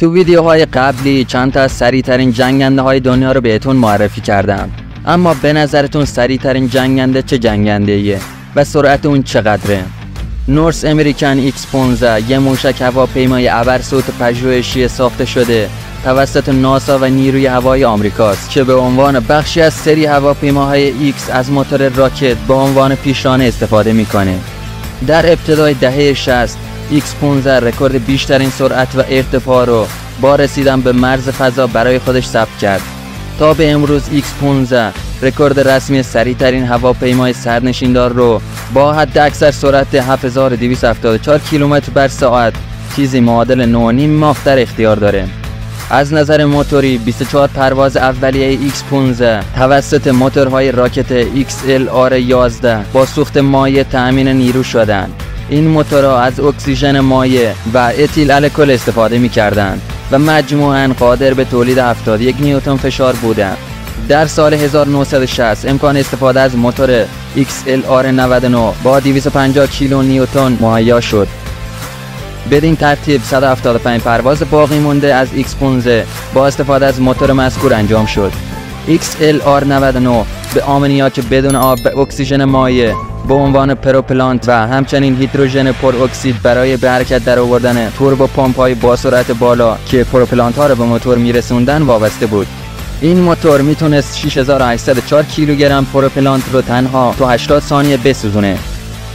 تو ویدیوهای قبلی چند تا از سریع‌ترین جنگنده های دنیا رو بهتون معرفی کردم. اما به نظرتون سریع‌ترین جنگنده چه جنگنده‌ایه و سرعت اون چقدره؟ نورس امریکن ایکس 15 یه موشک هواپیمای ابرصوت پژوهشی ساخته شده توسط ناسا و نیروی هوایی آمریکاست که به عنوان بخشی از سری هواپیماهای ایکس از موتور راکت به عنوان پیشرانه استفاده میکنه. در ابتدای دهه 60 ایکس 15 رکورد بیشترین سرعت و ارتفاع رو با رسیدن به مرز فضا برای خودش ثبت کرد. تا به امروز ایکس 15 رکورد رسمی سریعترین هواپیمای سرنشیندار رو با حداکثر سرعت 7274 کیلومتر بر ساعت چیزی معادل 9.5 ماخ در اختیار داره. از نظر موتوری 24 پرواز اولیه ایکس 15 توسط موتورهای راکت XLR 11 با سوخت مایع تأمین نیرو شدند. این موتورها از اکسیژن مایع و اتیل الکل استفاده می‌کردند و مجموعاً قادر به تولید 71 نیوتن فشار بودند. در سال 1960 امکان استفاده از موتور XLR 99 با 250 کیلو نیوتن مهیا شد. بدین ترتیب 175 پرواز باقی مونده از ایکس 15 با استفاده از موتور مذکور انجام شد. XLR 99 به آمونیاک بدون آب و اکسیژن مایع به عنوان پروپلانت و همچنین هیدروژن پر اکسید برای به حرکت در آوردن توربو پمپ‌های با سرعت بالا که پروپلانت ها را به موتور میرسوندن وابسته بود. این موتور میتونست 6804 کیلوگرم پروپلانت رو تنها تو 80 ثانیه بسوزونه.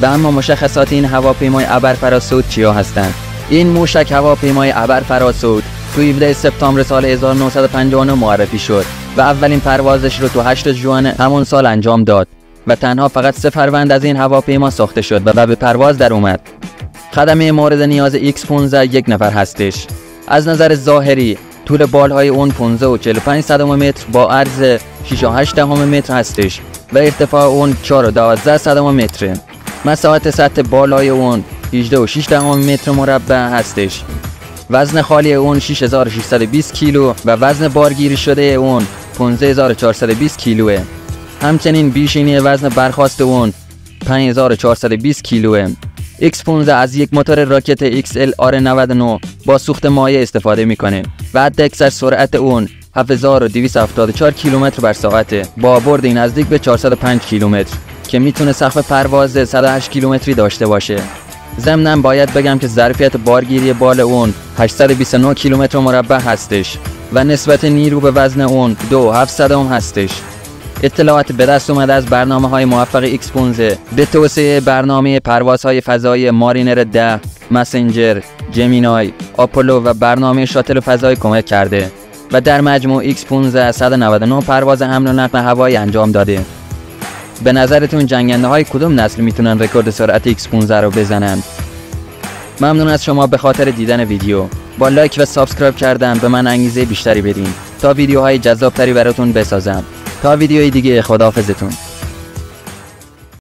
و اما مشخصات این هواپیمای ابرفراسود چیا هستند؟ این موشک هواپیمای ابرفراسود تو 17 سپتامبر سال 1959 معرفی شد و اولین پروازش رو تو 8 ژوئن همون سال انجام داد و تنها فقط 3 فروند از این هواپیما ساخته شد و به پرواز در اومد. خدمه مورد نیاز ایکس 15 یک نفر هستش. از نظر ظاهری طول بالهای اون 15 و 45 صدم متر با عرض 6 و 8 دهم متر هستش و ارتفاع اون 4 و 12 صدم متره. مساحت سطح بالای اون 18 و 6 دهم متر مربع هستش. وزن خالی اون 6620 کیلو و وزن بارگیری شده اون 15420 کیلوه. همچنین بیشینی وزن برخاست اون 5420 کیلوه. ایکس 15 از یک موتور راکت XLR 99 با سوخت مایع استفاده میکنه و حداکثر سرعت اون 7274 کیلومتر بر ساعته با بردی نزدیک به 405 کیلومتر که میتونه سقف پرواز 108 کیلومتری داشته باشه. ضمناً باید بگم که ظرفیت بارگیری بال اون 829 کیلومتر مربع هستش و نسبت نیرو به وزن اون 2.7 هستش. اطلاعات به دست اومده از برنامه‌های موفق ایکس 15 به توسعه برنامه پروازهای فضایی مارینر 10، مسنجر، جمینای، آپولو و برنامه شاتل فضایی کمک کرده و در مجموع ایکس 15 199 پرواز حمل و نقل هوایی انجام داده. به نظرتون جنگنده های کدوم نسل میتونن رکورد سرعت ایکس 15 رو بزنن؟ ممنون از شما به خاطر دیدن ویدیو. با لایک و سابسکرایب کردن به من انگیزه بیشتری بدین تا ویدیوهای جذابتری براتون بسازم. تا ویدیوی دیگه خداحافظتون.